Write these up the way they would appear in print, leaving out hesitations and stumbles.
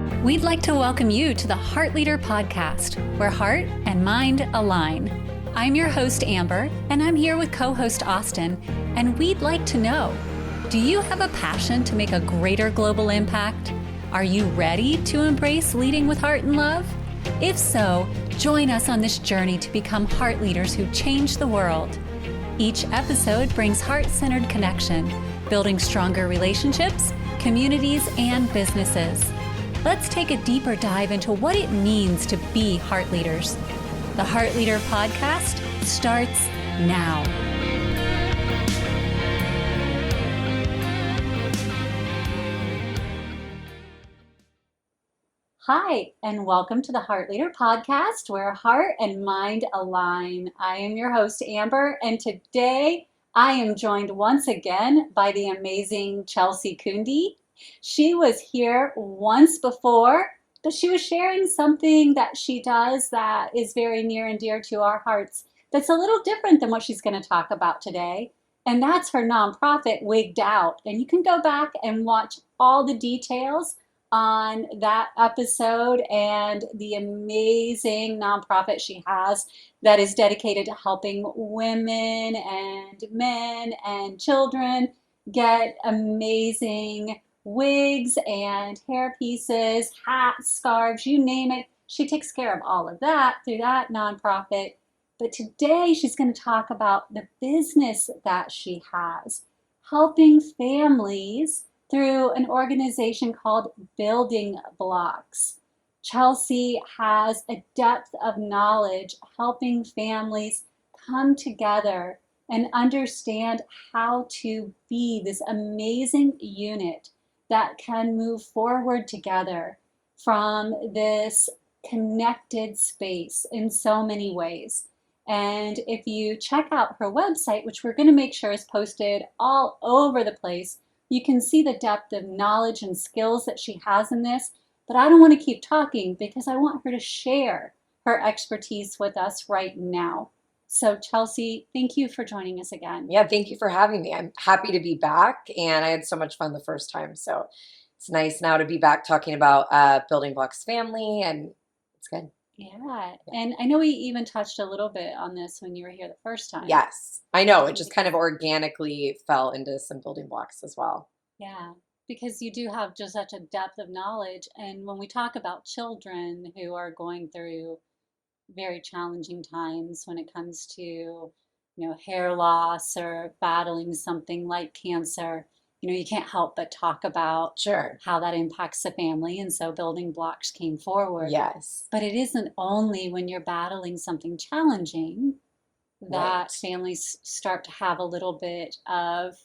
We'd like to welcome you to the Heart Leader Podcast, where heart and mind align. I'm your host, Amber, and I'm here with co-host Austin, and we'd like to know, do you have a passion to make a greater global impact? Are you ready to embrace leading with heart and love? If so, join us on this journey to become heart leaders who change the world. Each episode brings heart-centered connection, building stronger relationships, communities, and businesses. Let's take a deeper dive into what it means to be heart leaders. The Heart Leader Podcast starts now. Hi, and welcome to the Heart Leader Podcast, where heart and mind align. I am your host, Amber, and today I am joined once again by the amazing Chelsea Kunde. She was here once before, but she was sharing something that she does that is very near and dear to our hearts that's a little different than what she's going to talk about today. And that's her nonprofit, Wigged Out. And you can go back and watch all the details on that episode and the amazing nonprofit she has that is dedicated to helping women and men and children get amazing wigs and hair pieces, hats, scarves, you name it. She takes care of all of that through that nonprofit. But today she's going to talk about the business that she has, helping families through an organization called Building Blocks. Chelsea has a depth of knowledge helping families come together and understand how to be this amazing unit that can move forward together from this connected space in so many ways. And if you check out her website, which we're going to make sure is posted all over the place, you can see the depth of knowledge and skills that she has in this. But I don't want to keep talking because I want her to share her expertise with us right now. So Chelsea, thank you for joining us again. Yeah, thank you for having me. I'm happy to be back, and I had so much fun the first time. So it's nice now to be back talking about Building Blocks family, and it's good. Yeah, and I know we even touched a little bit on this when you were here the first time. Yes, I know. It just kind of organically fell into some building blocks as well. Yeah, because you do have just such a depth of knowledge. And when we talk about children who are going through very challenging times when it comes to, hair loss or battling something like cancer, you can't help but talk about Sure. how that impacts the family. And so Building Blocks came forward. Yes. But it isn't only when you're battling something challenging that Right. families start to have a little bit of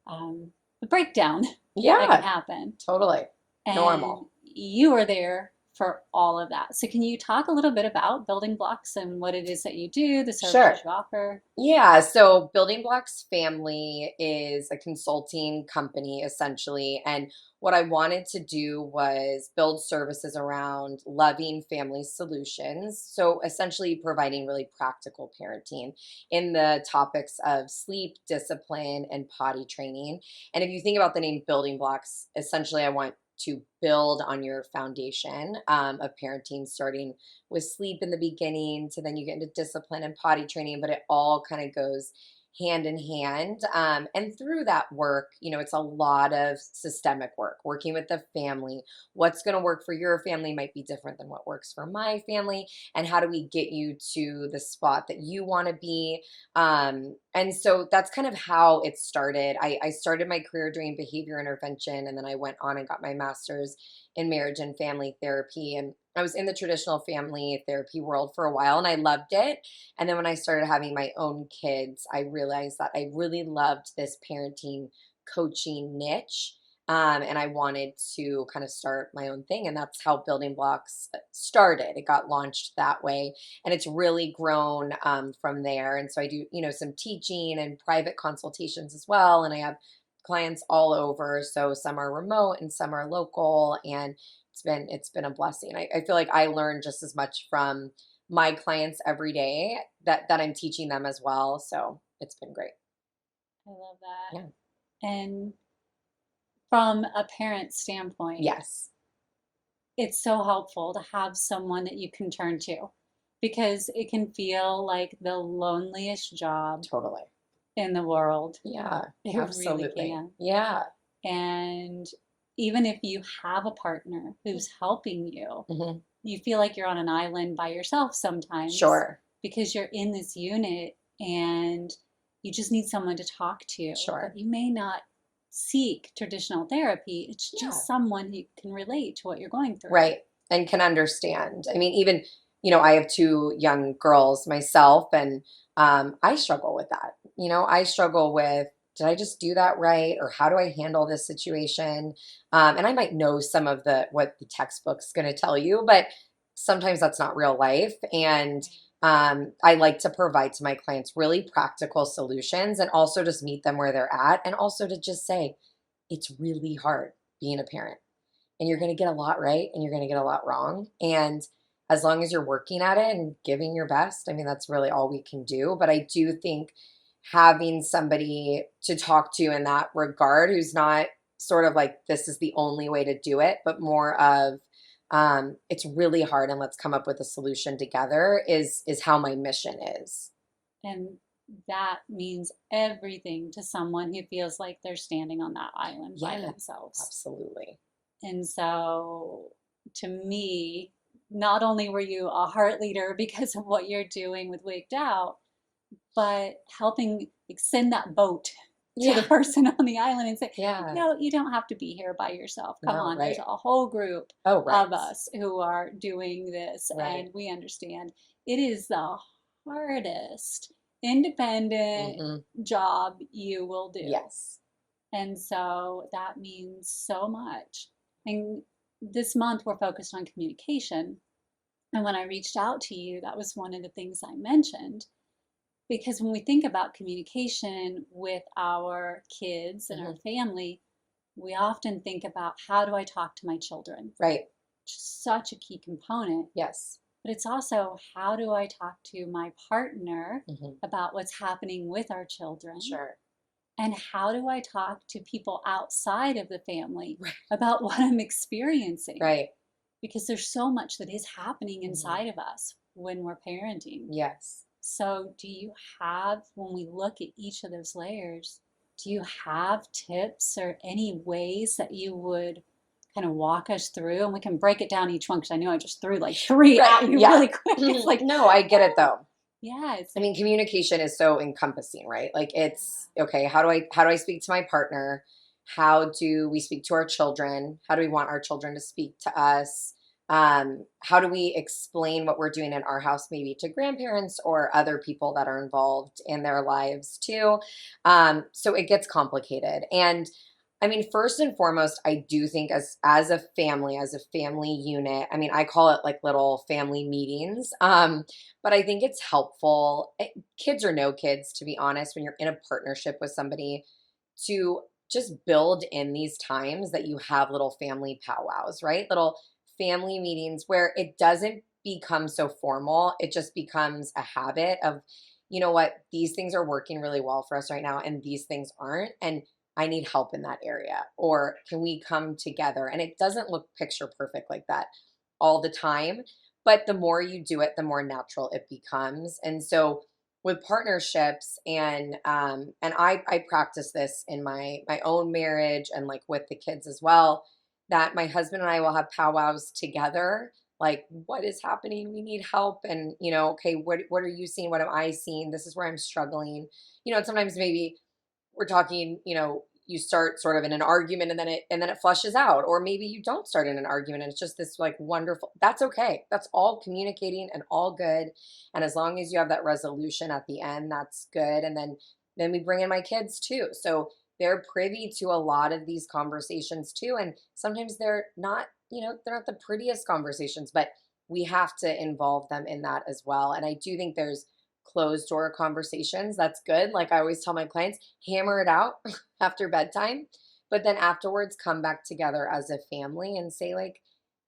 a breakdown that can Yeah, happen. totally. And Normal. you are there for all of that. So can you talk a little bit about Building Blocks and what it is that you do, the Sure. services you offer? Yeah, so Building Blocks Family is a consulting company essentially. And what I wanted to do was build services around loving family solutions. So essentially providing really practical parenting in the topics of sleep, discipline, and potty training. And if you think about the name Building Blocks, essentially I want to build on your foundation of parenting, starting with sleep in the beginning to then you get into discipline and potty training, but it all kind of goes hand in hand. And through that work, it's a lot of systemic work, working with the family. What's going to work for your family might be different than what works for my family. And how do we get you to the spot that you want to be? And so that's kind of how it started. I started my career doing behavior intervention, and then I went on and got my master's in marriage and family therapy. And I was in the traditional family therapy world for a while and I loved it. And then when I started having my own kids, I realized that I really loved this parenting coaching niche. And I wanted to kind of start my own thing. And that's how Building Blocks started. It got launched that way. And it's really grown from there. And so I do, some teaching and private consultations as well. And I have clients all over. So some are remote and some are local. And it's been a blessing. I feel like I learn just as much from my clients every day that I'm teaching them as well. So it's been great. I love that. Yeah. And from a parent standpoint, Yes. it's so helpful to have someone that you can turn to because it can feel like the loneliest job Totally. in the world. Yeah, It really absolutely. can. Yeah. And even if you have a partner who's helping you, Hmm. you feel like you're on an island by yourself sometimes Sure. because you're in this unit and you just need someone to talk to, Sure. but you may not seek traditional therapy. It's Yeah. just someone who can relate to what you're going through. Right. And can understand. I mean, even, I have two young girls myself, and I struggle with that. I struggle with, did I just do that right? Or how do I handle this situation? And I might know some of what the textbook's going to tell you, but sometimes that's not real life. And I like to provide to my clients really practical solutions and also just meet them where they're at. And also to just say, it's really hard being a parent, and you're going to get a lot right and you're going to get a lot wrong. And as long as you're working at it and giving your best, I mean, that's really all we can do. But I do think having somebody to talk to in that regard who's not sort of like, this is the only way to do it, but more of, it's really hard and let's come up with a solution together is how my mission is. And that means everything to someone who feels like they're standing on that island by Yeah, themselves. absolutely. And so, to me, not only were you a heart leader because of what you're doing with Wigged Out, but helping send that boat to the Yeah. person on the island and say, Yeah. no, you don't have to be here by yourself. Come No, on, there's right. a whole group Oh, right. of us who are doing this, Right. and we understand. It is the hardest independent Hmm. job you will do. Yes. And so that means so much. And this month we're focused on communication. And when I reached out to you, that was one of the things I mentioned. Because when we think about communication with our kids and our Hmm. family, we often think about how do I talk to my children, Right. which is such a key component. Yes. But it's also how do I talk to my partner Hmm. about what's happening with our children? Sure. And how do I talk to people outside of the family Right. about what I'm experiencing? Right. Because there's so much that is happening Hmm. inside of us when we're parenting. Yes. So, do you have, when we look at each of those layers, do you have tips or any ways that you would kind of walk us through? And we can break it down each one because I know I just threw like three Right. at you Yeah. really quick. It's like, No, I get it oh, though. yeah, it's I like, mean, communication is so encompassing, right? Like yeah. it's okay, how do I speak to my partner? How do we speak to our children? How do we want our children to speak to us? How do we explain what we're doing in our house, maybe to grandparents or other people that are involved in their lives too? So it gets complicated. And I mean, first and foremost, I do think as a family unit, I mean, I call it like little family meetings. But I think it's helpful, kids or no kids, to be honest, when you're in a partnership with somebody, to just build in these times that you have little family powwows, right? Little family meetings where it doesn't become so formal. It just becomes a habit of, you know what, these things are working really well for us right now, and these things aren't. And I need help in that area. Or can we come together? And it doesn't look picture perfect like that all the time, but the more you do it, the more natural it becomes. And so with partnerships, and I practice this in my own marriage and like with the kids as well, that my husband and I will have powwows together, like what is happening, we need help, and okay, what are you seeing, what am I seeing, this is where I'm struggling, and sometimes maybe we're talking, you start sort of in an argument, and then it flushes out, or maybe you don't start in an argument and it's just this like wonderful, that's okay, that's all communicating and all good. And as long as you have that resolution at the end, that's good. And then we bring in my kids too, so they're privy to a lot of these conversations too. And sometimes they're not the prettiest conversations, but we have to involve them in that as well. And I do think there's closed door conversations. That's good. Like I always tell my clients, hammer it out after bedtime, but then afterwards come back together as a family and say like,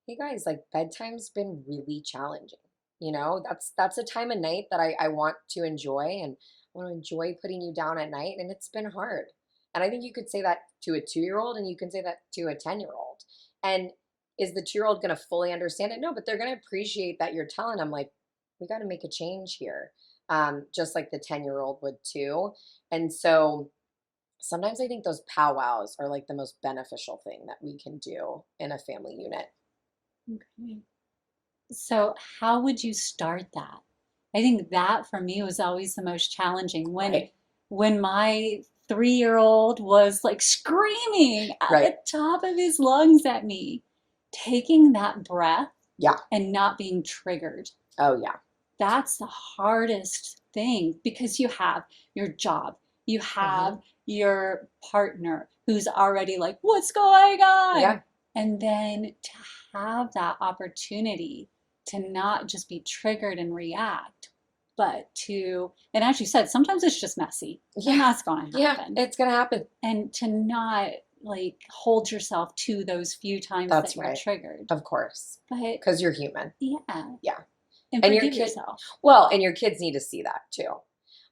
hey guys, like bedtime's been really challenging. That's a time of night that I want to enjoy, and I want to enjoy putting you down at night, and it's been hard. And I think you could say that to a 2-year-old, and you can say that to a 10-year-old. And is the 2-year-old going to fully understand it? No, but they're going to appreciate that you're telling them, like, we got to make a change here. Just like the 10-year-old would too. And so sometimes I think those powwows are like the most beneficial thing that we can do in a family unit. Okay. So, how would you start that? I think that for me was always the most challenging Right. when my 3-year-old was like screaming at Right. the top of his lungs at me, taking that breath Yeah. and not being triggered. Oh, yeah. That's the hardest thing because you have your job, you Hmm. have your partner who's already like, what's going on? Yeah. And then to have that opportunity to not just be triggered and react, but to, and as you said, sometimes it's just messy and Yeah. that's going to Yeah. happen. It's going to happen. And to not like hold yourself to those few times that That's you're right. triggered, Of course. but Because you're human. yeah, Yeah. and And your forgive kid, yourself. well, and your kids need to see that too.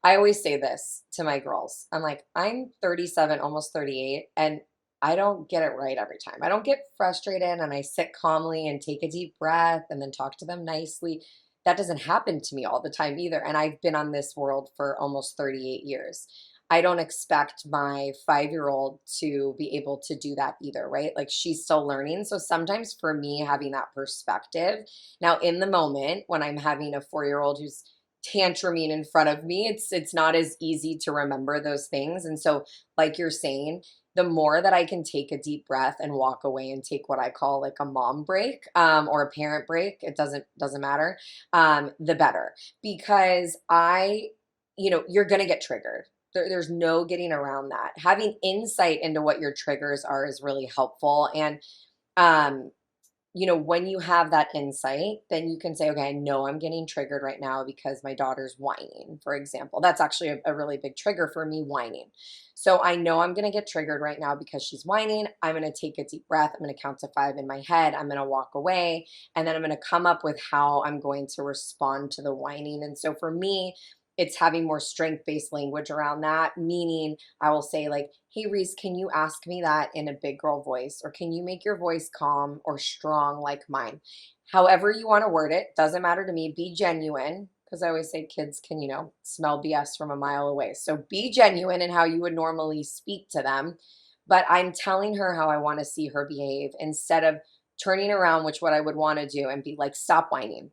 I always say this to my girls. I'm like, I'm 37, almost 38, and I don't get it right every time. I don't get frustrated and I sit calmly and take a deep breath and then talk to them nicely. That doesn't happen to me all the time either. And I've been on this world for almost 38 years. I don't expect my 5-year-old to be able to do that either, right? Like she's still learning. So sometimes for me, having that perspective, now in the moment when I'm having a 4-year-old who's tantruming in front of me, it's not as easy to remember those things. And so, like you're saying, the more that I can take a deep breath and walk away and take what I call like a mom break, or a parent break, it doesn't matter, the better. Because you're gonna get triggered. There's no getting around that. Having insight into what your triggers are is really helpful. And um, when you have that insight, then you can say, okay, I know I'm getting triggered right now because my daughter's whining, for example. That's actually a really big trigger for me, whining. So I know I'm going to get triggered right now because she's whining. I'm going to take a deep breath. I'm going to count to 5 in my head. I'm going to walk away. And then I'm going to come up with how I'm going to respond to the whining. And so for me, it's having more strength based language around that, meaning I will say, like, hey, Reese, can you ask me that in a big girl voice? Or can you make your voice calm or strong like mine? However you want to word it, doesn't matter to me. Be genuine. Because I always say kids can, smell BS from a mile away. So be genuine in how you would normally speak to them. But I'm telling her how I want to see her behave instead of turning around, which what I would want to do and be like, stop whining,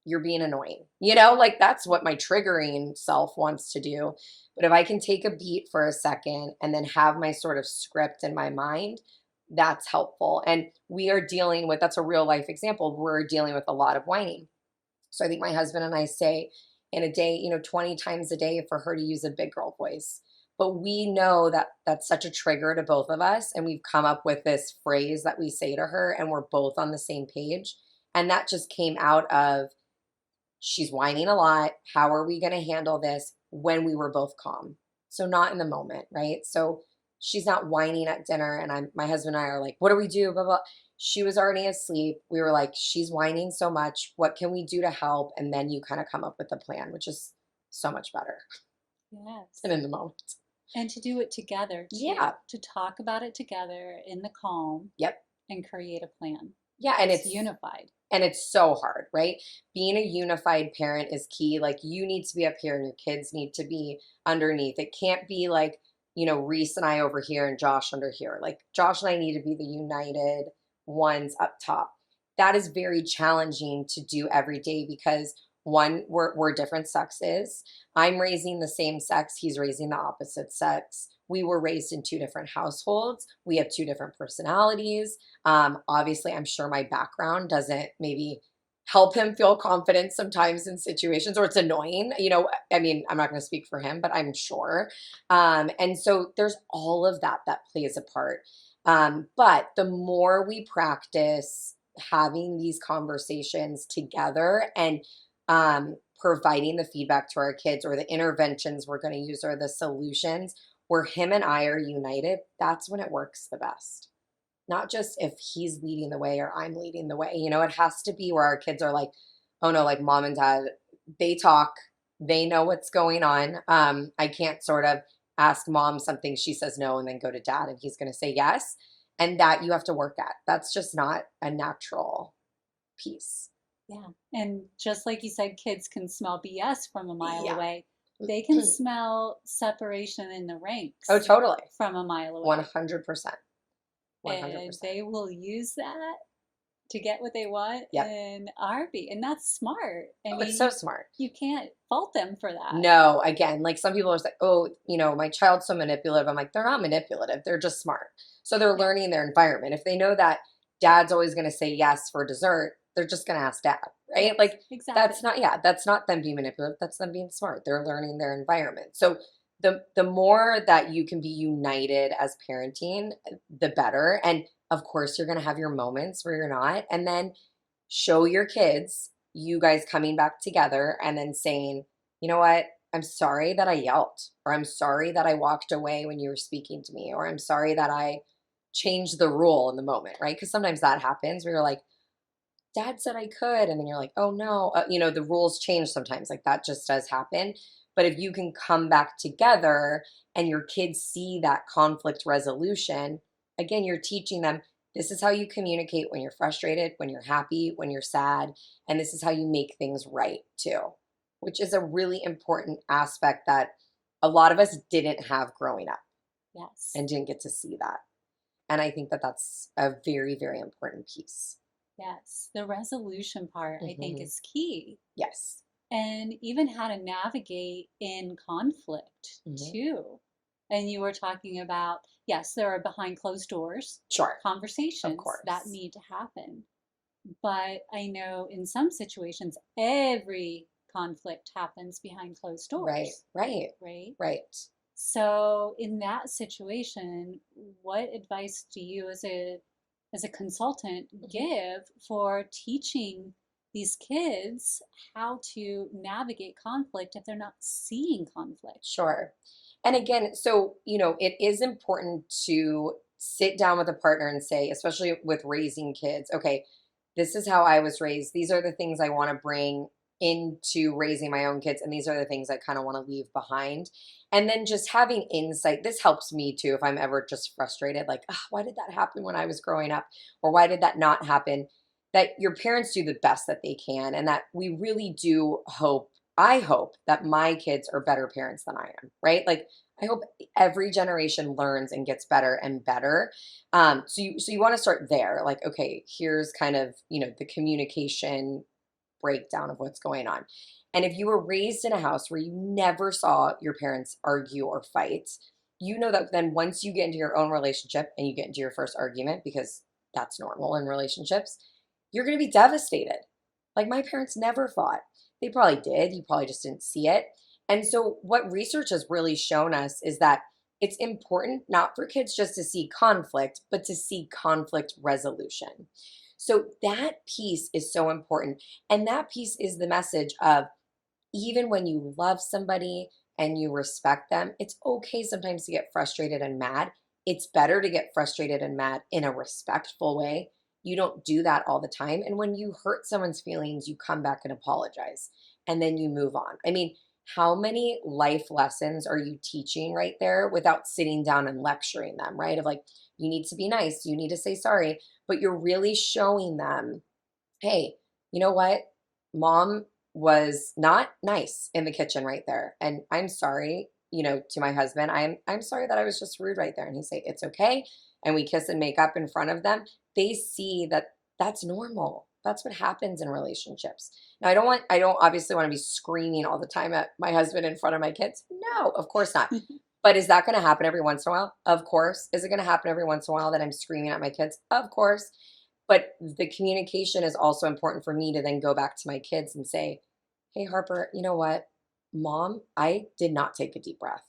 you're being annoying. Like that's what my triggering self wants to do. But if I can take a beat for a second and then have my sort of script in my mind, that's helpful. And we are dealing with, that's a real life example. We're dealing with a lot of whining. So I think my husband and I say in a day, 20 times a day for her to use a big girl voice. But we know that that's such a trigger to both of us. And we've come up with this phrase that we say to her, and we're both on the same page. And that just came out of, she's whining a lot. How are we going to handle this when we were both calm? So not in the moment, right? So she's not whining at dinner and my husband and I are like, what do we do? Blah, blah. She was already asleep. We were like, she's whining so much. What can we do to help? And then you kind of come up with a plan, which is so much better Yes. than in the moment. And to do it together too, Yeah. to talk about it together in the calm Yep. and create a plan. Yeah. And It's it's unified. And it's so hard, right? Being a unified parent is key. Like you need to be up here and your kids need to be underneath. It can't be like, Reese and I over here and Josh under here. Like Josh and I need to be the united ones up top. That is very challenging to do every day because one, we're different sexes. I'm raising the same sex, he's raising the opposite sex. We were raised in 2 different households. We have 2 different personalities. Obviously, I'm sure my background doesn't maybe help him feel confident sometimes in situations, or it's annoying. I mean, I'm not going to speak for him, but I'm sure. And so there's all of that that plays a part. But the more we practice having these conversations together and providing the feedback to our kids or the interventions we're going to use or the solutions where him and I are united, that's when it works the best. Not just if he's leading the way or I'm leading the way. It has to be where our kids are like, oh no, like mom and dad, they talk, they know what's going on. I can't sort of ask mom something, she says no, and then go to dad and he's going to say yes. And that you have to work at. That's just not a natural piece. Yeah. And just like you said, kids can smell BS from a mile Yeah. away. They can smell separation in the Oh, ranks totally. from a mile away. 100%. And 100%. they will use that to get what they want Yep. in a heartbeat. And that's smart. I Oh, it's mean, so smart. you can't fault them for that. No, again, like some people are like, oh, my child's so manipulative. I'm like, they're not manipulative. They're just smart. So they're Yeah, learning their environment. If they know that dad's always going to say yes for dessert, they're just going to ask dad, right? yes, Like exactly. that's not them being manipulative. That's them being smart. They're learning their environment. So the more that you can be united as parenting, the better. And of course, you're going to have your moments where you're not. And then show your kids you guys coming back together and then saying, you know what? I'm sorry that I yelled, or I'm sorry that I walked away when you were speaking to me, or I'm sorry that I changed the rule in the moment, right? Because sometimes that happens where you're like, dad said I could. And then you're like, oh no, the rules change sometimes. Like that just does happen. But if you can come back together and your kids see that conflict resolution, again, you're teaching them this is how you communicate when you're frustrated, when you're happy, when you're sad. And this is how you make things right too, which is a really important aspect that a lot of us didn't have growing up Yes. and didn't get to see that. And I think that that's a very, very important piece. Yes. The resolution part, I think, Hmm. is key. Yes. And even how to navigate in conflict, Hmm. too. And you were talking about, yes, there are behind closed doors Sure. Of conversations that course. need to happen. But I know in some situations, every conflict happens behind closed Right, doors, right, right? right. So in that situation, what advice do you as a consultant Mhm. give for teaching these kids how to navigate conflict if they're not seeing conflict? Sure. And again, so, it is important to sit down with a partner and say, especially with raising kids, okay, this is how I was raised. These are the things I want to bring into raising my own kids. And these are the things I kind of want to leave behind. And then just having insight. This helps me too if I'm ever just frustrated, like, "Ah, why did that happen when I was growing up? Or why did that not happen?" That your parents do the best that they can. And that we really do hope I hope that my kids are better parents than I am, right? Like I hope every generation learns and gets better and better. So you want to start there. Like, okay, here's kind of the communication breakdown of what's going on. And if you were raised in a house where you never saw your parents argue or fight, you know that then once you get into your own relationship and you get into your first argument, because that's normal in relationships, you're going to be devastated. Like my parents never fought. They probably did. You probably just didn't see it. And so, what research has really shown us is that it's important not for kids just to see conflict, but to see conflict resolution. So, that piece is so important. And that piece is the message of even when you love somebody and you respect them, it's okay sometimes to get frustrated and mad. It's better to get frustrated and mad in a respectful way. You don't do that all the time. And when you hurt someone's feelings, you come back and apologize and then you move on. I mean, how many life lessons are you teaching right there without sitting down and lecturing them, right? Of like, you need to be nice, you need to say sorry, but you're really showing them, hey, you know what? Mom was not nice in the kitchen right there. And I'm sorry, to my husband. I'm sorry that I was just rude right there. And he say, it's okay. And we kiss and make up in front of them. They see that that's normal. That's what happens in relationships. Now I don't obviously want to be screaming all the time at my husband in front of my kids. No, of course not. But is that going to happen every once in a while? Of course. Is it going to happen every once in a while that I'm screaming at my kids? Of course. But the communication is also important for me to then go back to my kids and say, hey, Harper, you know what? Mom, I did not take a deep breath.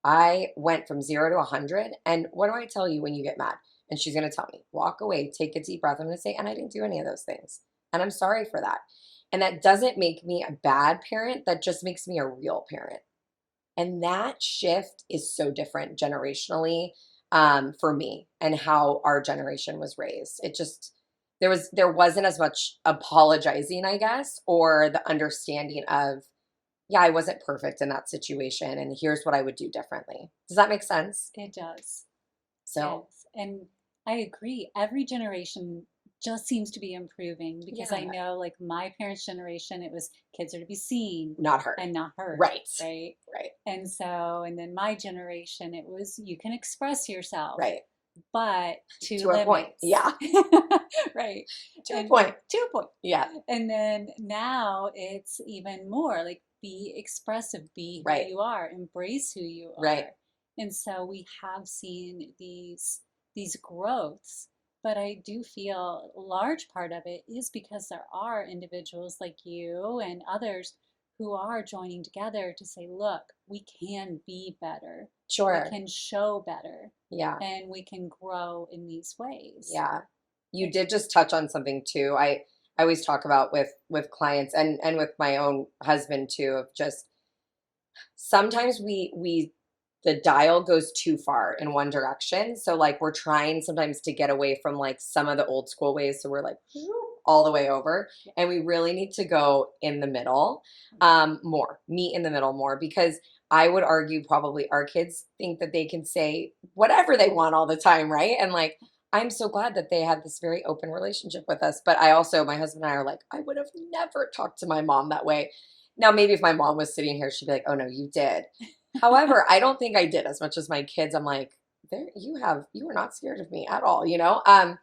I went from 0 to 100. And what do I tell you when you get mad? And she's going to tell me, walk away, take a deep breath. I'm going to say, and I didn't do any of those things. And I'm sorry for that. And that doesn't make me a bad parent. That just makes me a real parent. And that shift is so different generationally, for me and how our generation was raised. It just there wasn't as much apologizing, I guess, or the understanding of, yeah, I wasn't perfect in that situation, and here's what I would do differently. Does that make sense? It does. So, Yes. And I agree. Every generation just seems to be improving because I Yeah. know, like my parents' generation, it was kids are to be seen Not heard. and not heard, Right. right? Right. And so, and then my generation, it was you can express yourself, Right. but to To a point. limits, Yeah. right? To a And point. to a point. Yeah. And then now it's even more like be expressive, be who Right. you are, embrace who you Right. are. And so we have seen these growths, but I do feel a large part of it is because there are individuals like you and others who are joining together to say, look, we can be better, we Sure. can show better, Yeah. and we can grow in these ways. Yeah. You did just touch on something too. I always talk about with clients and with my own husband too, of just sometimes we the dial goes too far in one direction. So like we're trying sometimes to get away from like some of the old school ways. So we're like all the way over. Yeah. And we really need to go in the middle, more, meet in the middle more, because I would argue probably our kids think that they can say whatever they want all the time, right? And like I'm so glad that they had this very open relationship with us. But I also, my husband and I are like, I would have never talked to my mom that way. Now, maybe if my mom was sitting here, she'd be like, oh no, you did. However, I don't think I did as much as my kids. I'm like, there you were not scared of me at all, you know? And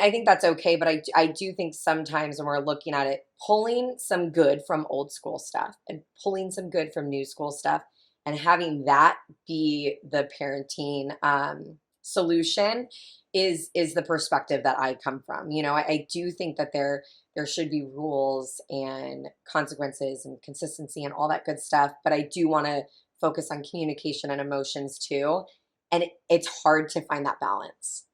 I think that's okay. But I do think sometimes when we're looking at it, pulling some good from old school stuff and pulling some good from new school stuff and having that be the parenting solution is the perspective that I come from. You know, I do think that there should be rules and consequences and consistency and all that good stuff. But I do want to focus on communication and emotions too. And it's hard to find that balance.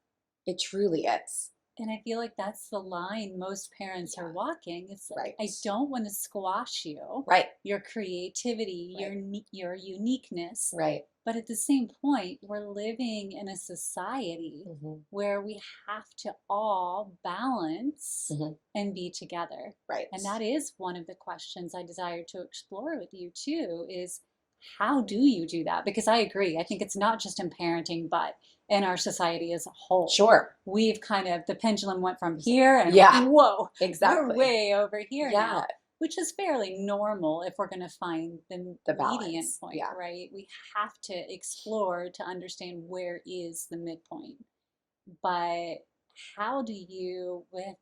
It truly is. And I feel like that's the line most parents Yeah. are walking. It's like, Right. I don't want to squash you, Right. your creativity, Right. your uniqueness. Right. But at the same point, we're living in a society Hmm. where we have to all balance Hmm. and be together. Right. And that is one of the questions I desire to explore with you too, is how do you do that? Because I agree. I think it's not just in parenting, but in our society as a whole. Sure. We've kind of, the pendulum went from here and Yeah. whoa, we're Exactly. way over here Yeah. now, which is fairly normal if we're going to find the The median balance. point, Yeah. right? We have to explore to understand where is the midpoint. But how do you, with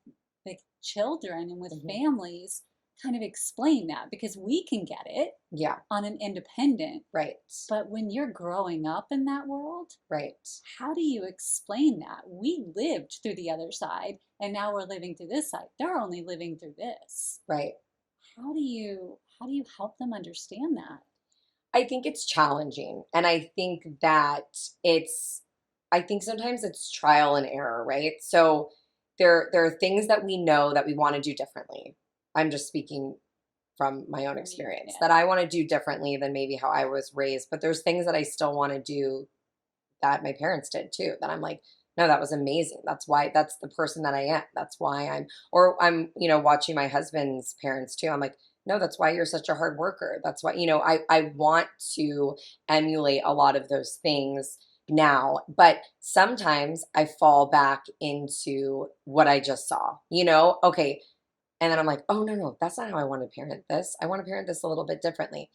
children and with Hmm. families, kind of explain that? Because we can get it Yeah. on an independent, Right. but when you're growing up in that world, Right. how do you explain that? We lived through the other side and now we're living through this side. They're only living through this. Right. How do you help them understand that? I think it's challenging. And I think that I think sometimes it's trial and error, right? So there are things that we know that we want to do differently. I'm just speaking from my own From you, experience yeah. that I want to do differently than maybe how I was raised. But there's things that I still want to do that my parents did too, that I'm like, no, that was amazing. That's the person that I am. That's why I'm, watching my husband's parents too. I'm like, no, that's why you're such a hard worker. That's why, I want to emulate a lot of those things now, but sometimes I fall back into what I just saw, okay. And then I'm like, oh, no, no, that's not how I want to parent this. I want to parent this a little bit differently.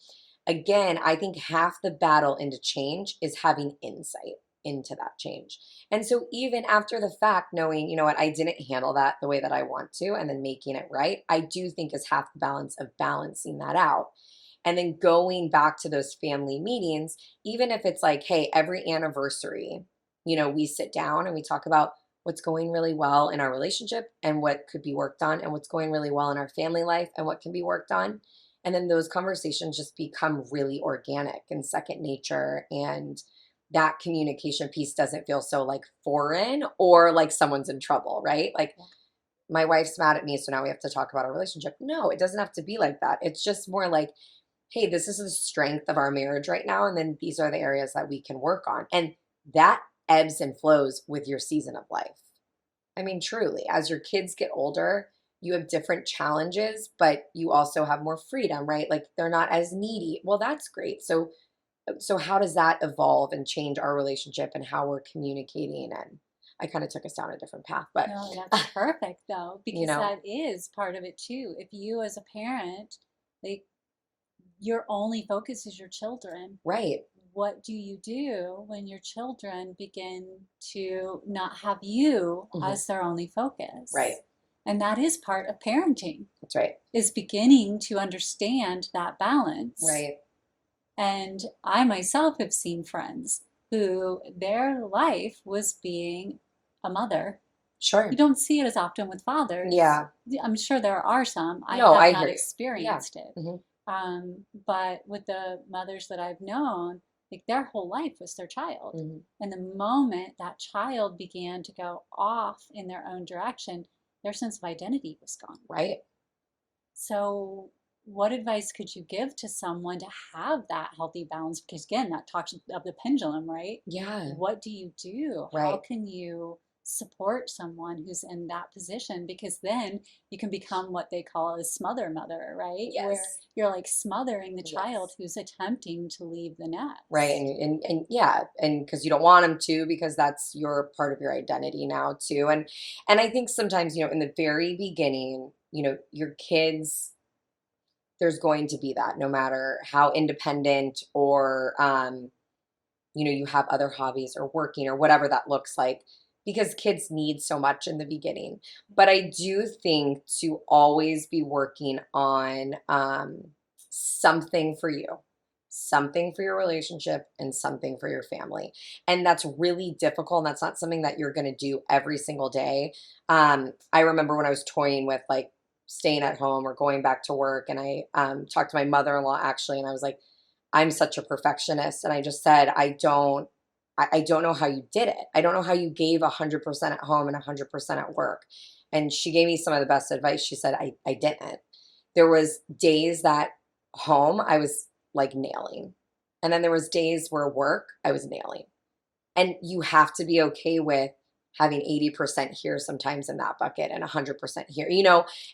Again, I think half the battle into change is having insight into that change. And so even after the fact, knowing, you know what, I didn't handle that the way that I want to, and then making it right, I do think is half the balance of balancing that out. And then going back to those family meetings, even if it's like, hey, every anniversary, we sit down and we talk about what's going really well in our relationship and what could be worked on, and what's going really well in our family life and what can be worked on. And then those conversations just become really organic and second nature. And that communication piece doesn't feel so like foreign or like someone's in trouble, right? Like Yeah. my wife's mad at me, so now we have to talk about our relationship. No, it doesn't have to be like that. It's just more like, hey, this is the strength of our marriage right now. And then these are the areas that we can work on. And that ebbs and flows with your season of life. I mean, truly, as your kids get older, you have different challenges, but you also have more freedom, right? Like they're not as needy. Well, that's great. So how does that evolve and change our relationship and how we're communicating? And I kind of took us down a different path, but No, that's perfect though, you because know, that is part of it too. If you as a parent, like your only focus is your children, right. what do you do when your children begin to not have you Hmm. as their only Right. focus? And that is part of parenting, That's right. is beginning to understand that balance. Right. And I myself have seen friends who their life was being a mother. You Sure. don't see it as often with fathers. Yeah. I'm sure there are some. I No, have I not hear you. Yeah. experienced it. Hmm. But with the mothers that I've known, like their whole life was their child. Hmm. And the moment that child began to go off in their own direction, their sense of identity was gone. Right. So, what advice could you give to someone to have that healthy balance? Because again, that talks of the pendulum, right? Yeah. What do you do? How Right. can you support someone who's in that position? Because then you can become what they call a smother mother, right? Where Yes. you're like smothering the child Yes. who's attempting to leave the Right. nest. And yeah, and because you don't want them to, because that's your part of your identity now too. And I think sometimes, in the very beginning, your kids, there's going to be that no matter how independent or you have other hobbies or working or whatever that looks like, because kids need so much in the beginning. But I do think to always be working on something for you, something for your relationship, and something for your family. And that's really difficult. And that's not something that you're going to do every single day. I remember when I was toying with like staying at home or going back to work, and I talked to my mother in law actually, and I was like, I'm such a perfectionist. And I just said, I don't know how you did it. I don't know how you gave 100% at home and 100% at work. And she gave me some of the best advice. She said, I didn't. There was days that home I was like nailing. And then there was days where work I was nailing. And you have to be okay with having 80% here sometimes in that bucket and 100% here,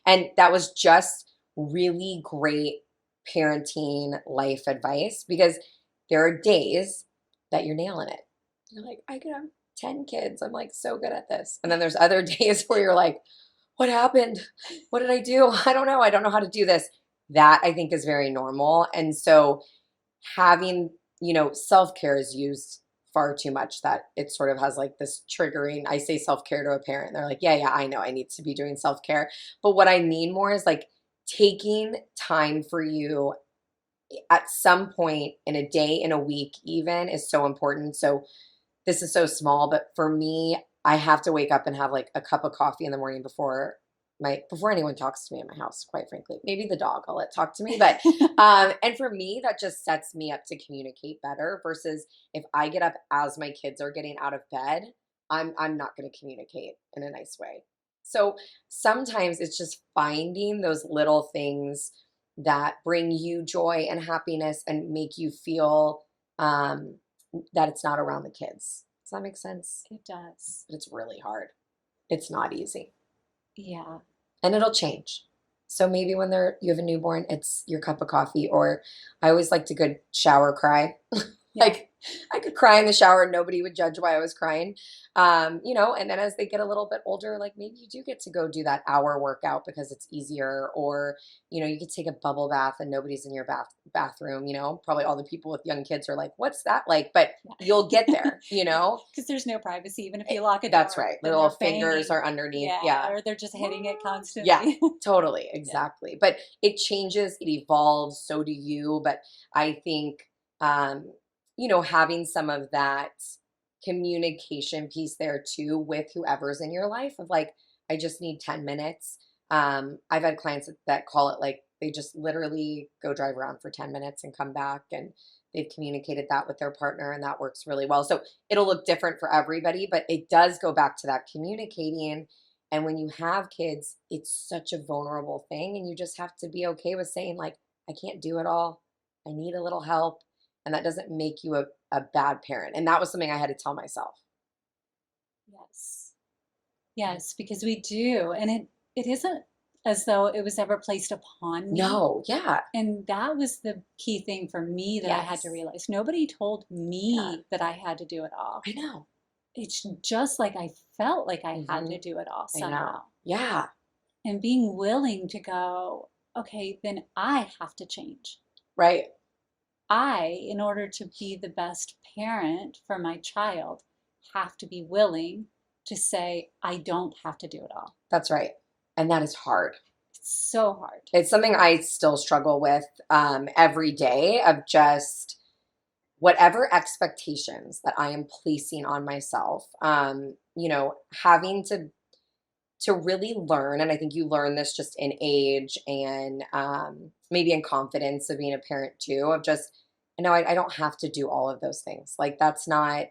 and that was just really great parenting life advice, because there are days that you're nailing it. You're like, I could have 10 kids. I'm like so good at this. And then there's other days where you're like, what happened? What did I do? I don't know. I don't know how to do this. That I think is very normal. And so having, self-care is used far too much that it sort of has like this triggering. I say self-care to a parent, and they're like, yeah, I know I need to be doing self-care. But what I mean more is like taking time for you at some point in a day, in a week, even, is so important. So this is so small, but for me, I have to wake up and have like a cup of coffee in the morning before anyone talks to me in my house, quite frankly. Maybe the dog I'll let talk to me, but and for me, that just sets me up to communicate better versus if I get up as my kids are getting out of bed, I'm not going to communicate in a nice way. So sometimes it's just finding those little things that bring you joy and happiness and make you feel um, that it's not around the kids. Does that make sense? It does. But it's really hard. It's not easy. Yeah. And it'll change. So maybe when you have a newborn, it's your cup of coffee, or I always like to good shower cry. Yeah. Like I could cry in the shower and nobody would judge why I was crying. And then as they get a little bit older, like maybe you do get to go do that hour workout because it's easier, or, you could take a bubble bath and nobody's in your bathroom, probably all the people with young kids are like, what's that like? But you'll get there, Because there's no privacy. Even if you lock a That's door, right. then Little they're fingers banging. are underneath. Yeah, Yeah. or they're just hitting it Yeah, constantly. totally. Yeah. Exactly. But it changes, it evolves, so do you. But I think, having some of that communication piece there too with whoever's in your life of like, I just need 10 minutes. I've had clients that call it like they just literally go drive around for 10 minutes and come back, and they've communicated that with their partner, and that works really well. So it'll look different for everybody, but it does go back to that communicating. And when you have kids, it's such a vulnerable thing. And you just have to be okay with saying, like, I can't do it all. I need a little help. And that doesn't make you a bad parent. And that was something I had to tell myself. Yes. Yes, because we do. And it isn't as though it was ever placed upon me. No, yeah. And that was the key thing for me that I had to Yes. realize. Nobody told Yeah. me that I had to do it all. I know. it's just like I felt like I had Hmm. to do it all I know. somehow. Yeah. And being willing to go, okay, then I have to change. Right. In order to be the best parent for my child, have to be willing to say, I don't have to do it all. That's right. And that is hard. It's so hard. It's something I still struggle with every day of just whatever expectations that I am placing on myself, having to really learn, and I think you learn this just in age and maybe in confidence of being a parent too, of just, no, I don't have to do all of those things. Like, that's not,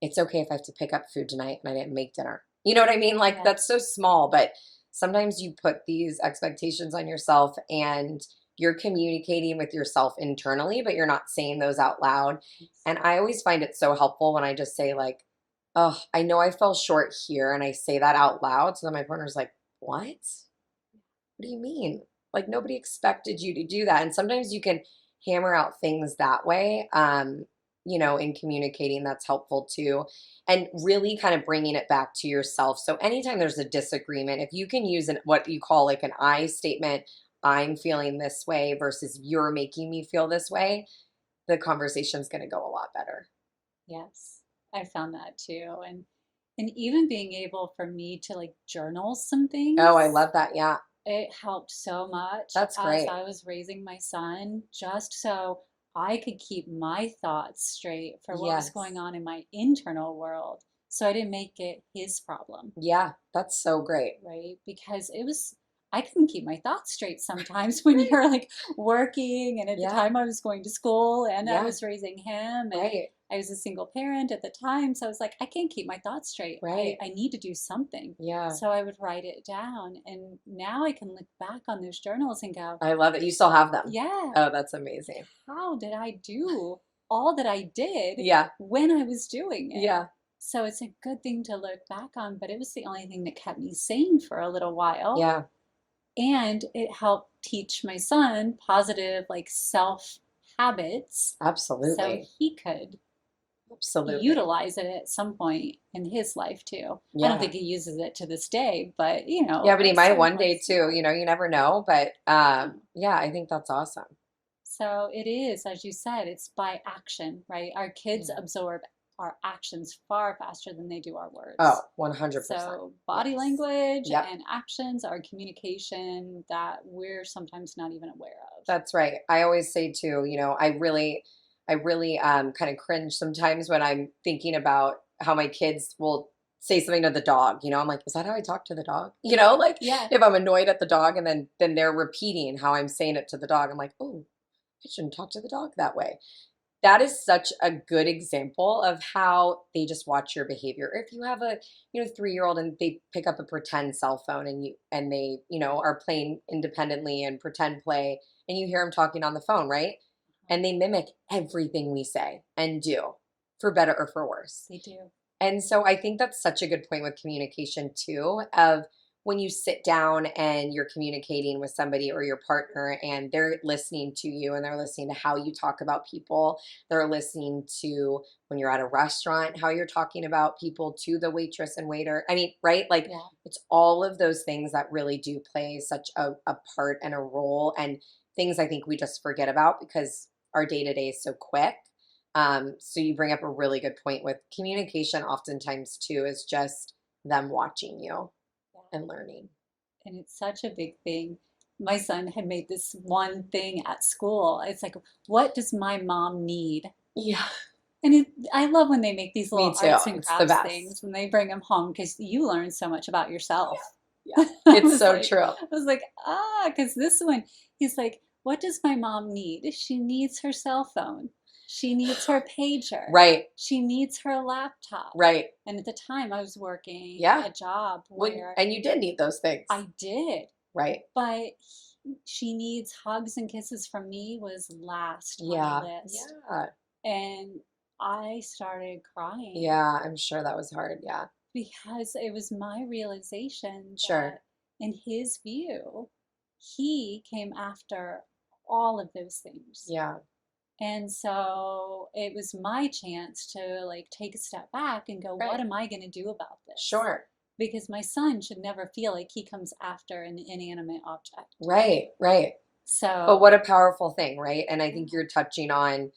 it's okay if I have to pick up food tonight and I didn't make dinner. You know what I mean? Like, Yeah. that's so small, but sometimes you put these expectations on yourself and you're communicating with yourself internally, but you're not saying those out loud. And I always find it so helpful when I just say, like, oh, I know I fell short here. And I say that out loud. So then my partner's like, what? What do you mean? Like, nobody expected you to do that. And sometimes you can hammer out things that way, in communicating, that's helpful too. And really kind of bringing it back to yourself. So anytime there's a disagreement, if you can use what you call like an I statement, I'm feeling this way versus you're making me feel this way, the conversation's going to go a lot better. Yes. I found that too. And even being able for me to like journal some Oh, I things, love that. Yeah, it helped so much that's as great. I was raising my son, just so I could keep my thoughts straight for what was going Yes. on in my internal world. So I didn't make it his problem, Yeah, that's so great. right? Because I couldn't keep my thoughts straight sometimes when Right. you're like working. And at the Yeah. time I was going to school and I Yeah. was raising him, and Right. I was a single parent at the time. So I was like, I can't keep my thoughts straight. Right. I need to do something. Yeah. So I would write it down. And now I can look back on those journals and go, I love it. You still have them. yeah, Oh, that's amazing. how did I do all that I did Yeah. when I was doing it? Yeah. So it's a good thing to look back on, but it was the only thing that kept me sane for a little while. Yeah. And it helped teach my son positive, like self habits so Absolutely. he could Absolutely. utilize it at some point in his life too. I don't Yeah. think he uses it to this day, but Yeah, but he at might certain one day points, too. You never know. But yeah. yeah, I think that's awesome. So it is, as you said, it's by action, right? Our kids Yeah. absorb our actions far faster than they do our Oh, words. 100%. So body Yes. language Yep. and actions are communication that we're sometimes not even aware of. That's right. I always say too, I really kind of cringe sometimes when I'm thinking about how my kids will say something to the dog. I'm like, is that how I talk to the dog? Like Yeah, if I'm annoyed at the dog and then they're repeating how I'm saying it to the dog, I'm like, oh, I shouldn't talk to the dog that way. That is such a good example of how they just watch your behavior. Or if you have a 3-year-old and they pick up a pretend cell phone and they are playing independently and pretend play, and you hear them talking on the phone, right? And they mimic everything we say and do, for better or for worse. they do. And so I think that's such a good point with communication too, of when you sit down and you're communicating with somebody or your partner and they're listening to you and they're listening to how you talk about people. They're listening to when you're at a restaurant, how you're talking about people to the waitress and waiter. I mean, right? Like, Yeah. it's all of those things that really do play such a part and a role, and things I think we just forget about because our day to day is so quick. So you bring up a really good point with communication, oftentimes too, is just them watching you Yeah. and learning. And it's such a big thing. My son had made this one thing at school. It's like, what does my mom need? Yeah, And I love when they make these me little too. arts and It's the crafts best. things when they bring them home because you learn so much about yourself. Yeah, I it's was so like, true. because this one, he's like, what does my mom need? She needs her cell phone. She needs her pager. Right, She needs her laptop. right. And at the time, I was working Yeah. a job where And you did need those things, I did, right? but she needs hugs and kisses from me was last on the Yeah, list. yeah, And I started crying yeah. I'm sure that was hard. Yeah, because it was my realization sure. that in his view, he came after all of those things. Yeah, And so it was my chance to like take a step back and go, what Right. am I going to do about this? Sure. Because my son should never feel like he comes after an inanimate object. Right. Right. But So, what a powerful thing, right? And I think yeah. you're touching on,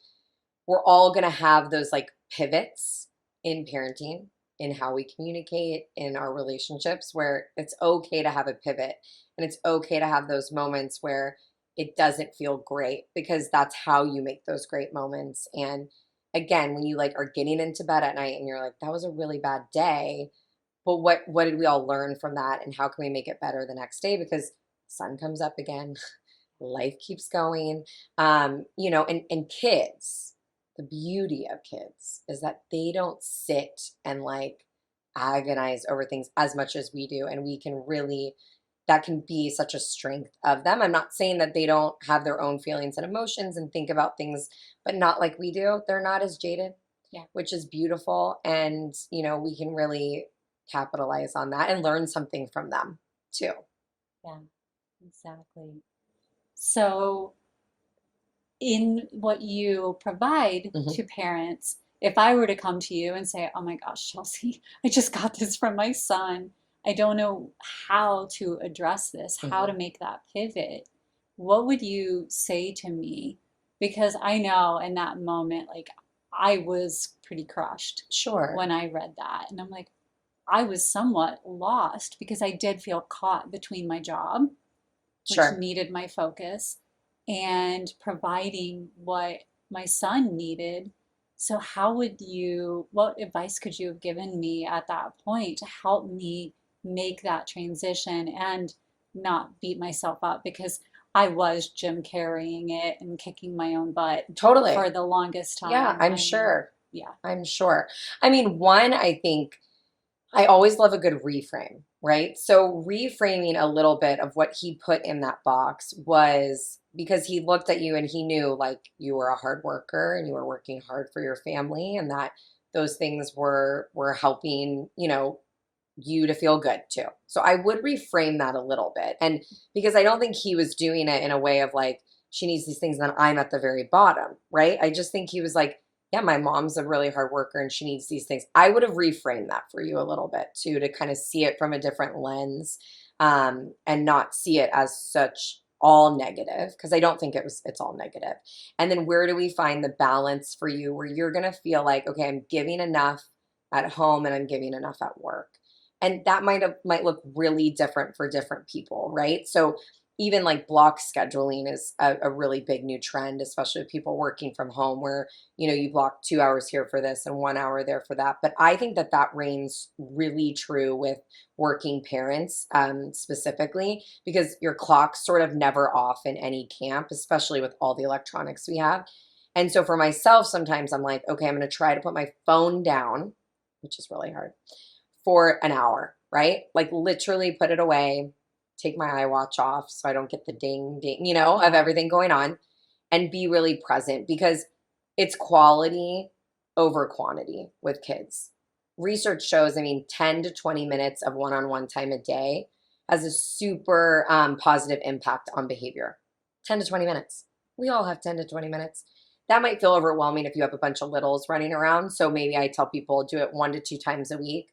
we're all going to have those like pivots in parenting, in how we communicate in our relationships, where it's okay to have a pivot and it's okay to have those moments where it doesn't feel great, because that's how you make those great moments. And again, when you like are getting into bed at night and you're like, that was a really bad day, but what did we all learn from that, and how can we make it better the next day? Because sun comes up again, life keeps going. And kids, the beauty of kids is that they don't sit and like agonize over things as much as we do. And we can really, that can be such a strength of them. I'm not saying that they don't have their own feelings and emotions and think about things, but not like we do. They're not as jaded, Yeah. which is beautiful. And, we can really capitalize on that and learn something from them too. Yeah, exactly. So, in what you provide Hmm. to parents, if I were to come to you and say, oh my gosh, Chelsea, I just got this from my son, I don't know how to address this, how to Hmm. make that pivot, what would you say to me? Because I know in that moment, like I was pretty crushed Sure. when I read that. And I'm like, I was somewhat lost because I did feel caught between my job, which Sure. needed my focus, and providing what my son needed. So, what advice could you have given me at that point to help me make that transition and not beat myself up? Because I was Jim carrying it and kicking my own butt Totally. for the longest Yeah, time. I'm I mean, sure. yeah. I'm sure. I mean, one, I think I always love a good reframe, right? So, reframing a little bit of what he put in that box was because he looked at you and he knew like you were a hard worker and you were working hard for your family, and that those things were helping, you to feel good too. So I would reframe that a little bit. And because I don't think he was doing it in a way of like, she needs these things, then I'm at the very bottom, right? I just think he was like, yeah, my mom's a really hard worker and she needs these things. I would have reframed that for you a little bit too, to kind of see it from a different lens, and not see it as such all negative, because I don't think it's all negative. And then where do we find the balance for you where you're going to feel like, okay, I'm giving enough at home and I'm giving enough at work? And that might look really different for different people, right? So even like block scheduling is a really big new trend, especially with people working from home, where you block 2 hours here for this and 1 hour there for that. But I think that that reigns really true with working parents, specifically, because your clock's sort of never off in any camp, especially with all the electronics we have. And so for myself, sometimes I'm like, okay, I'm going to try to put my phone down, which is really hard, for an hour, right? Like literally put it away, take my iWatch off so I don't get the ding ding, of Yeah. everything going on, and be really present, because it's quality over quantity with kids. Research shows, I mean, 10 to 20 minutes of one on one time a day has a super positive impact on behavior. 10 to 20 minutes. We all have 10 to 20 minutes. That might feel overwhelming if you have a bunch of littles running around. So maybe I tell people do it 1 to 2 times a week.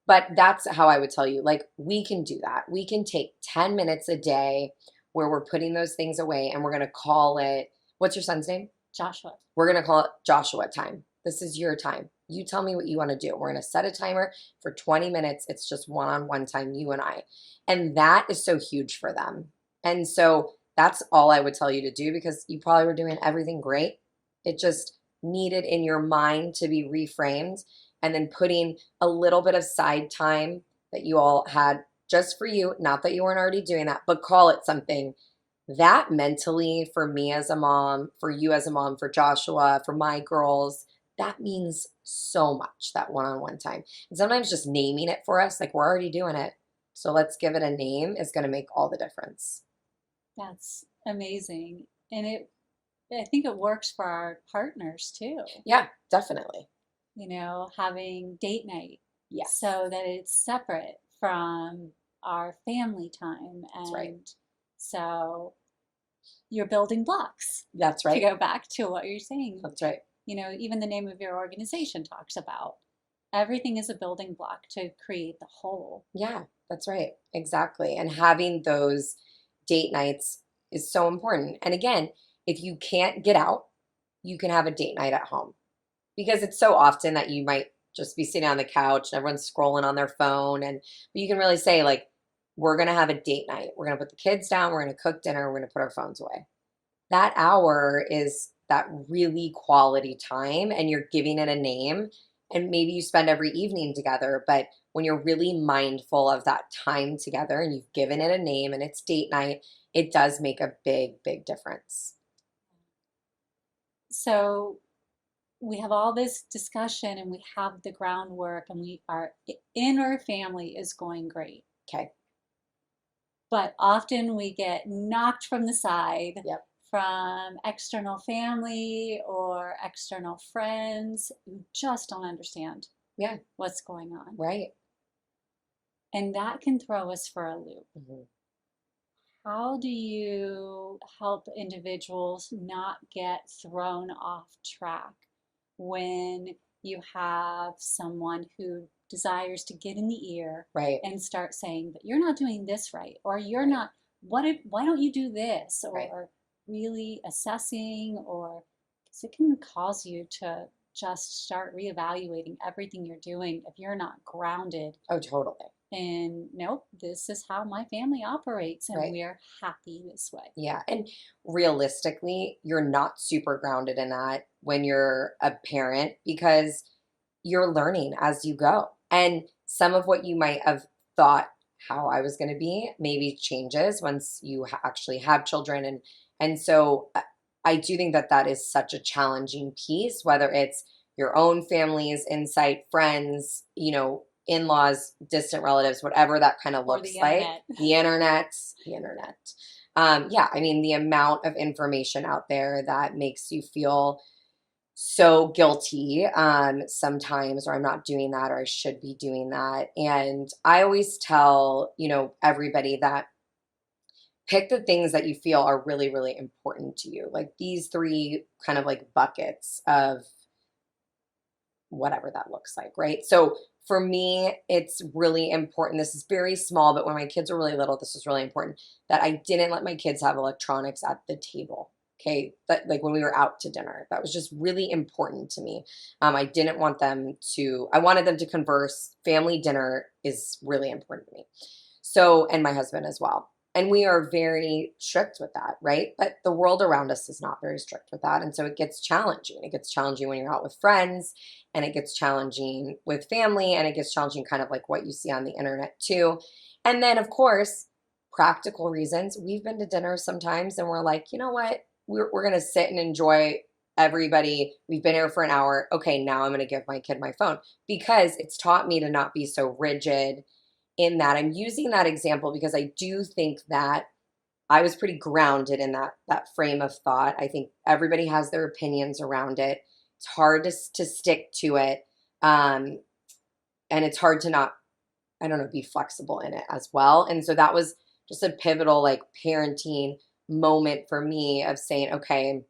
But that's how I would tell you, like, we can do that. We can take 10 minutes a day where we're putting those things away, and we're going to call it, what's your son's name? Joshua. We're going to call it Joshua time. This is your time. You tell me what you want to do. We're going to set a timer for 20 minutes. It's just one on one time, you and I. And that is so huge for them. And so that's all I would tell you to do, because you probably were doing everything great. It just needed in your mind to be reframed, and then putting a little bit of side time that you all had just for you. Not that you weren't already doing that, but call it something that mentally, for me as a mom, for you as a mom, for Joshua, for my girls, that means so much, that one-on-one time. And sometimes just naming it for us, like we're already doing it, so let's give it a name, is going to make all the difference. That's amazing. And I think it works for our partners too, Yeah, definitely. having date night Yes, so that it's separate from our family time. that's right. And so, your building blocks, That's to right. go back to what you're saying. That's right. Even the name of your organization talks about everything is a building block to create the whole. Yeah, that's right. Exactly. And having those date nights is so important. And again, if you can't get out, you can have a date night at home because it's so often that you might just be sitting on the couch and everyone's scrolling on their phone. And but you can really say, like, we're going to have a date night. We're going to put the kids down. We're going to cook dinner. We're going to put our phones away. That hour is that really quality time and you're giving it a name. And maybe you spend every evening together, but when you're really mindful of that time together and you've given it a name and it's date night, it does make a big, big difference. So we have all this discussion and we have the groundwork and our inner family is going great. Okay. But often we get knocked from the side Yep. from external family or external friends who just don't understand Yeah. what's going on. Right. And that can throw us for a loop. Mm-hmm. How do you help individuals not get thrown off track when you have someone who desires to get in the ear Right. and start saying, but you're not doing this right, or you're Right. not, why don't you do this? Right. Or really assessing, or because it can cause you to just start reevaluating everything you're doing if you're not grounded Oh, totally. and nope, this is how my family operates and Right. we're happy this way. Yeah. And realistically, you're not super grounded in that when you're a parent because you're learning as you go. And some of what you might have thought how I was going to be maybe changes once you actually have children. And so I do think that that is such a challenging piece, whether it's your own family's insight, friends, in-laws, distant relatives, whatever that kind of Or looks the like. internet. The internet. Yeah, I mean, the amount of information out there that makes you feel so guilty sometimes, or I'm not doing that, or I should be doing that. And I always tell, everybody that pick the things that you feel are really, really important to you. Like these three kind of like buckets of whatever that looks like, right? So for me, it's really important. This is very small, but when my kids were really little, this was really important that I didn't let my kids have electronics at the table. Okay. But like when we were out to dinner, that was just really important to me. I didn't want I wanted them to converse. Family dinner is really important to me. So, and my husband as well. And we are very strict with that, right? But the world around us is not very strict with that. And so it gets challenging. It gets challenging when you're out with friends, and it gets challenging with family, and it gets challenging kind of like what you see on the internet too. And then, of course, practical reasons. We've been to dinner sometimes and we're like, you know what? We're going to sit and enjoy everybody. We've been here for an hour. Okay, now I'm going to give my kid my phone because it's taught me to not be so rigid in that. I'm using that example because I do think that I was pretty grounded in that frame of thought. I think everybody has their opinions around it. It's hard to stick to it. And it's hard to not, I don't know, be flexible in it as well. And so that was just a pivotal like parenting moment for me of saying, okay,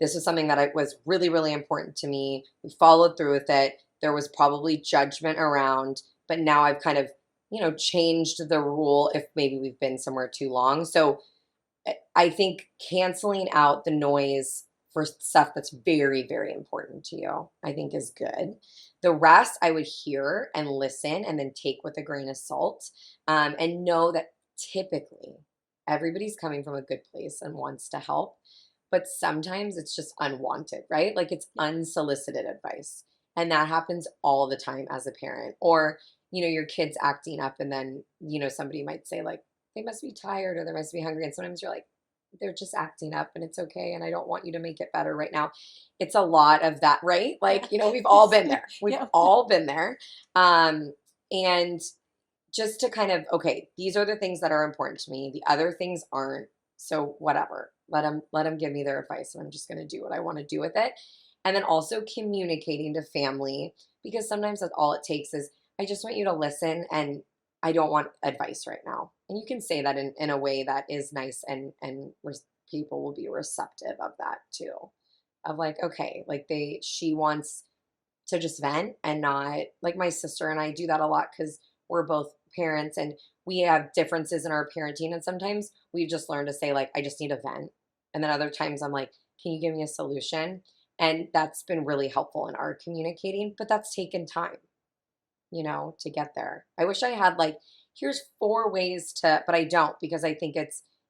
this was something that was really, really important to me. We followed through with it. There was probably judgment around, but now I've kind of, changed the rule if maybe we've been somewhere too long. So I think canceling out the noise for stuff that's very, very important to you, I think is good. The rest I would hear and listen and then take with a grain of salt, and know that typically everybody's coming from a good place and wants to help. But sometimes it's just unwanted, right? Like it's unsolicited advice. And that happens all the time as a parent. Or, your kid's acting up and then, somebody might say like, they must be tired or they must be hungry. And sometimes you're like, they're just acting up and it's okay. And I don't want you to make it better right now. It's a lot of that, right? Like, we've all been there. We've Yeah. all been there. And just to kind of, okay, these are the things that are important to me. The other things aren't. So whatever, let them give me their advice and I'm just going to do what I want to do with it. And then also communicating to family, because sometimes that's all it takes is, I just want you to listen and I don't want advice right now. And you can say that in a way that is nice, and people will be receptive of that too. Of like, okay, like she wants to just vent and not, like, my sister and I do that a lot because we're both parents and we have differences in our parenting. And sometimes we just learn to say, like, I just need a vent. And then other times I'm like, can you give me a solution? And that's been really helpful in our communicating, but that's taken time, to get there. I wish I had like, here's 4 ways to, but I don't, because I think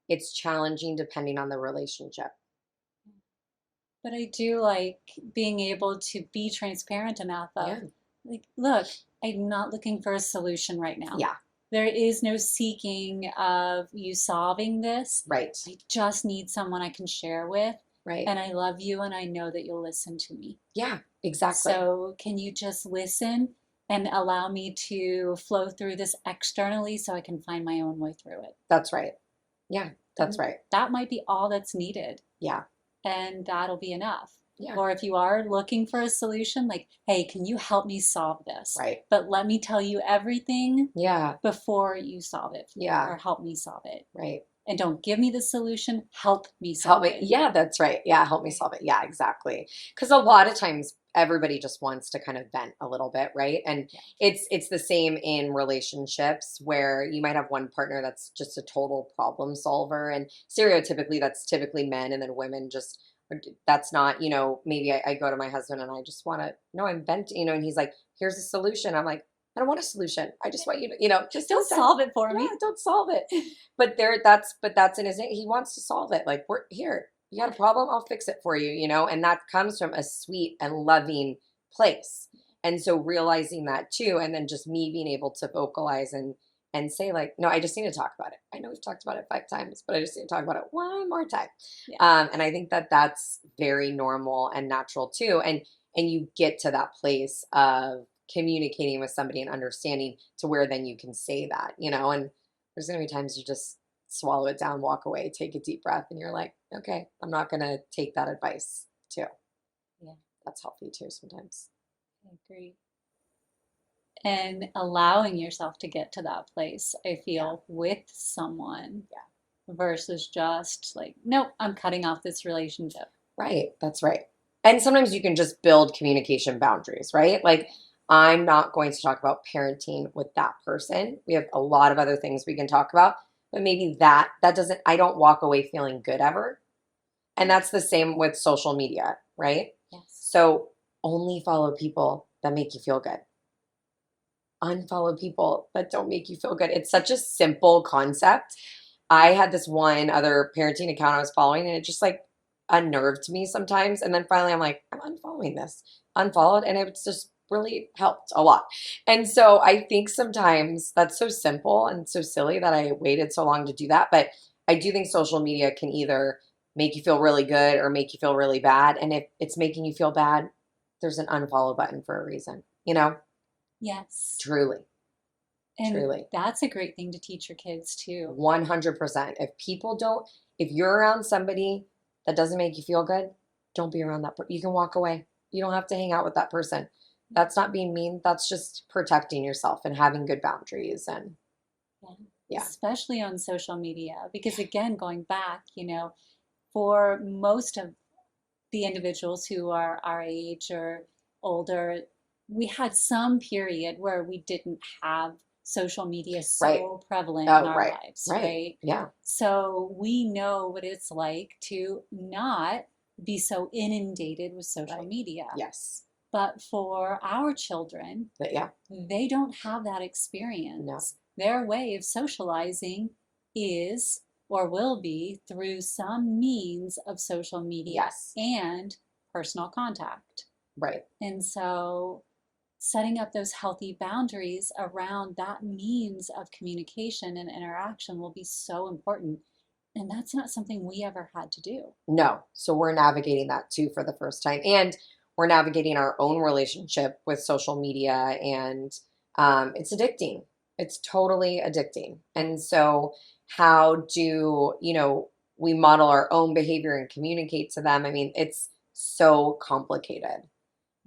it's challenging depending on the relationship. But I do like being able to be transparent enough of, Yeah. like, look, I'm not looking for a solution right now. Yeah. There is no seeking of you solving this. Right. I just need someone I can share with. Right. And I love you and I know that you'll listen to me. Yeah, exactly. So can you just listen and allow me to flow through this externally so I can find my own way through it? That's right. Yeah, that's And right. that might be all that's needed. Yeah. And that'll be enough. Yeah. Or if you are looking for a solution, like, hey, can you help me solve this? Right. But let me tell you everything Yeah. before you solve it. Yeah. Or help me solve it. Right. And don't give me the solution, help me Help solve me. it. Yeah, that's right. Yeah, help me solve it. Yeah, exactly. Because a lot of times everybody just wants to kind of vent a little bit, right? And Yeah. it's the same in relationships where you might have one partner that's just a total problem solver, and stereotypically that's typically men, and then women just that's not, maybe I go to my husband and I just want to, no, I'm venting, and he's like, here's a solution. I'm like, I don't want a solution. I just want you to, just Don't listen. solve it for Yeah, me. don't solve it. But that's in his name. He wants to solve it. Like, we're here. You got a problem? I'll fix it for you, and that comes from a sweet and loving place. And so realizing that too, and then just me being able to vocalize and say, like, no, I just need to talk about it. I know we've talked about it 5 times, but I just need to talk about it one more time. Yeah. And I think that that's very normal and natural too. And you get to that place of communicating with somebody and understanding to where then you can say that, and there's going to be times you just swallow it down, walk away, take a deep breath, and you're like, okay, I'm not going to take that advice too. Yeah. That's healthy too sometimes. I agree. And allowing yourself to get to that place, I feel, with someone versus just like, nope, I'm cutting off this relationship. Right. That's right. And sometimes you can just build communication boundaries, right? Like, I'm not going to talk about parenting with that person. We have a lot of other things we can talk about, but maybe that doesn't, I don't walk away feeling good ever. And that's the same with social media, right? Yes. So only follow people that make you feel good. Unfollow people that don't make you feel good. It's such a simple concept. I had this one other parenting account I was following, and it just like unnerved me sometimes. And then finally I'm like, I'm unfollowing this. Unfollowed, and it's just really helped a lot. And so I think sometimes that's so simple and so silly that I waited so long to do that. But I do think social media can either make you feel really good or make you feel really bad. And if it's making you feel bad, there's an unfollow button for a reason, Yes. Truly. And Truly. that's a great thing to teach your kids too. 100%. If you're around somebody that doesn't make you feel good, don't be around that person. You can walk away. You don't have to hang out with that person. That's not being mean. That's just protecting yourself and having good boundaries. And yeah. Especially on social media, because again, going back, for most of the individuals who are our age or older, we had some period where we didn't have social media so prevalent in our lives, right? Yeah. So we know what it's like to not be so inundated with social media. Yes. But for our children, they don't have that experience. No. Their way of socializing is or will be through some means of social media and personal contact. Right. And so setting up those healthy boundaries around that means of communication and interaction will be so important. And that's not something we ever had to do. No. So we're navigating that too for the first time. And we're navigating our own relationship with social media, and it's addicting. It's totally addicting. And so how do, we model our own behavior and communicate to them? I mean, it's so complicated.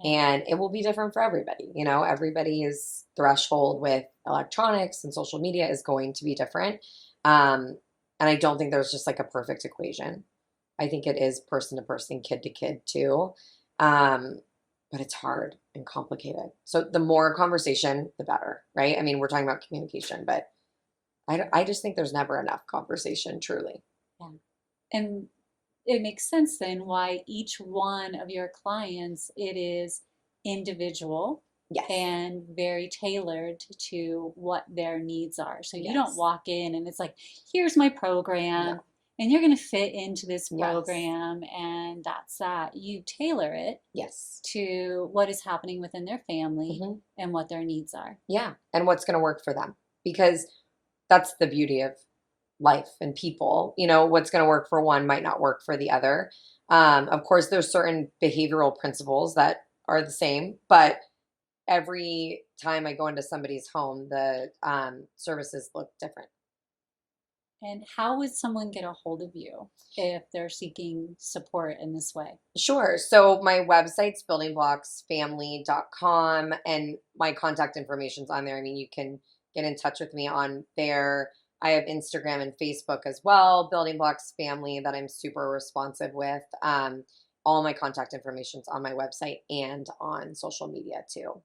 And it will be different for everybody. Everybody's threshold with electronics and social media is going to be different. And I don't think there's just like a perfect equation. I think it is person to person, kid to kid too. Um, but it's hard and complicated. So the more conversation, the better, right? I mean, we're talking about communication, but I just think there's never enough conversation, truly. Yeah. And it makes sense then why each one of your clients, it is individual Yes. and very tailored to what their needs are. So you don't Yes. walk in and it's like, here's my program, No. and you're going to fit into this Yes. program, and that's that. You tailor it Yes. to what is happening within their family Mhm. and what their needs are. Yeah. And what's going to work for them. Because that's the beauty of life and people. What's going to work for one might not work for the other. Of course, there's certain behavioral principles that are the same, but every time I go into somebody's home, the services look different. And how would someone get a hold of you if they're seeking support in this way? Sure. So my website's buildingblocksfamily.com, and my contact information's on there. I mean, you can get in touch with me on there. I have Instagram and Facebook as well, Building Blocks Family, that I'm super responsive with. All my contact information's on my website and on social media too.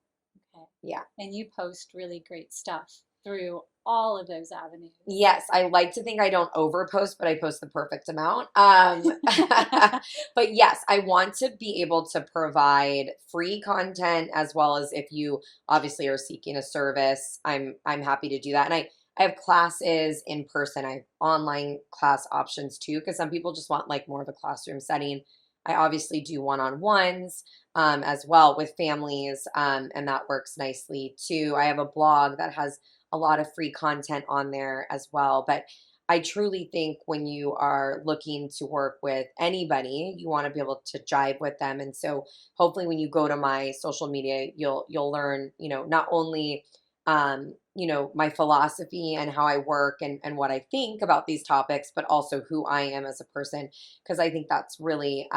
Okay. Yeah. And you post really great stuff through all of those avenues. Yes, I like to think I don't overpost, but I post the perfect amount. But yes, I want to be able to provide free content, as well as if you obviously are seeking a service, I'm happy to do that. And I have classes in person. I have online class options too, because some people just want like more of a classroom setting. I obviously do one-on-ones as well with families, and that works nicely too. I have a blog that has a lot of free content on there as well. But I truly think when you are looking to work with anybody, you want to be able to jive with them. And so hopefully when you go to my social media, you'll learn, not only my philosophy and how I work and what I think about these topics, but also who I am as a person. Because I think that's really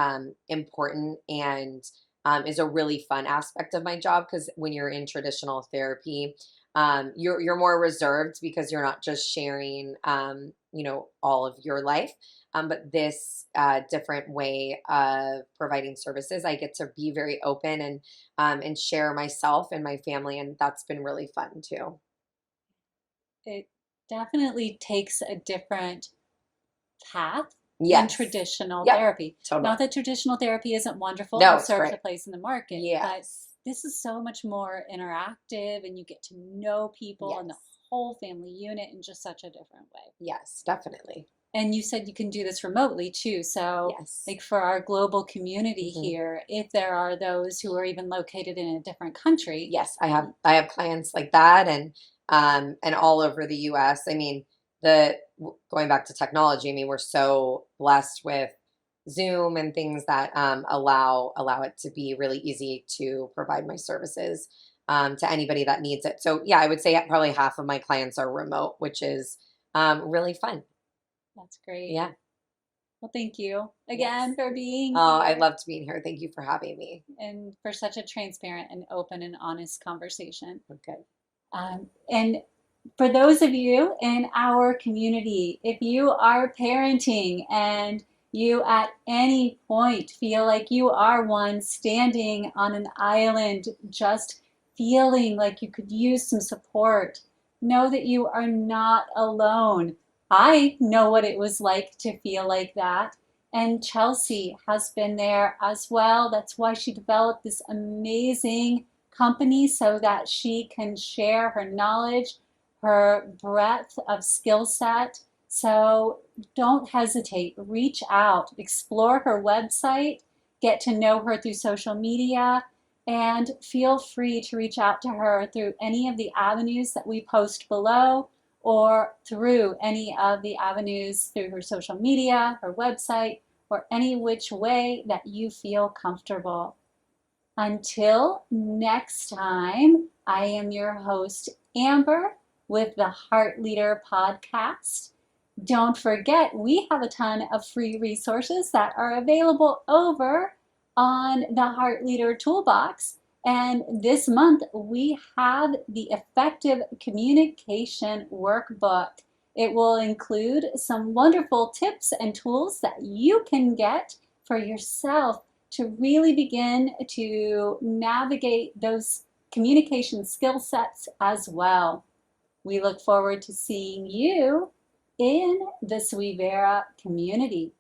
important, and is a really fun aspect of my job. Because when you're in traditional therapy, you're more reserved because you're not just sharing all of your life, but this different way of providing services, I get to be very open and share myself and my family, and that's been really fun too. It definitely takes a different path than Yes. traditional Yep. therapy. Totally. Not that traditional therapy isn't wonderful No, and it's serves great. a place in the market, but Yes. this is so much more interactive, and you get to know people and the Yes. whole family unit in just such a different way. Yes, definitely. And you said you can do this remotely too. So, Yes. like for our global community Mhm. here, if there are those who are even located in a different country, Yes, I have clients like that, and all over the US. I mean, going back to technology, I mean, we're so blessed with Zoom and things that allow it to be really easy to provide my services to anybody that needs it. So yeah, I would say probably half of my clients are remote, which is really fun. that's great. Yeah. Well, thank you Yes. again for being Oh, I here loved being here. Thank you for having me. and for such a transparent and open and honest conversation. Okay. And for those of you in our community, if you are parenting and you at any point feel like you are one standing on an island, just feeling like you could use some support, know that you are not alone. I know what it was like to feel like that. And Chelsea has been there as well. That's why she developed this amazing company so that she can share her knowledge, her breadth of skill set. So don't hesitate, reach out, explore her website, get to know her through social media, and feel free to reach out to her through any of the avenues that we post below, or through any of the avenues through her social media, her website, or any which way that you feel comfortable. Until next time, I am your host, Amber, with the Heart Leader Podcast. Don't forget, we have a ton of free resources that are available over on the Heart Leader Toolbox. And this month we have the Effective Communication Workbook. It will include some wonderful tips and tools that you can get for yourself to really begin to navigate those communication skill sets as well. We look forward to seeing you in the Suivera community.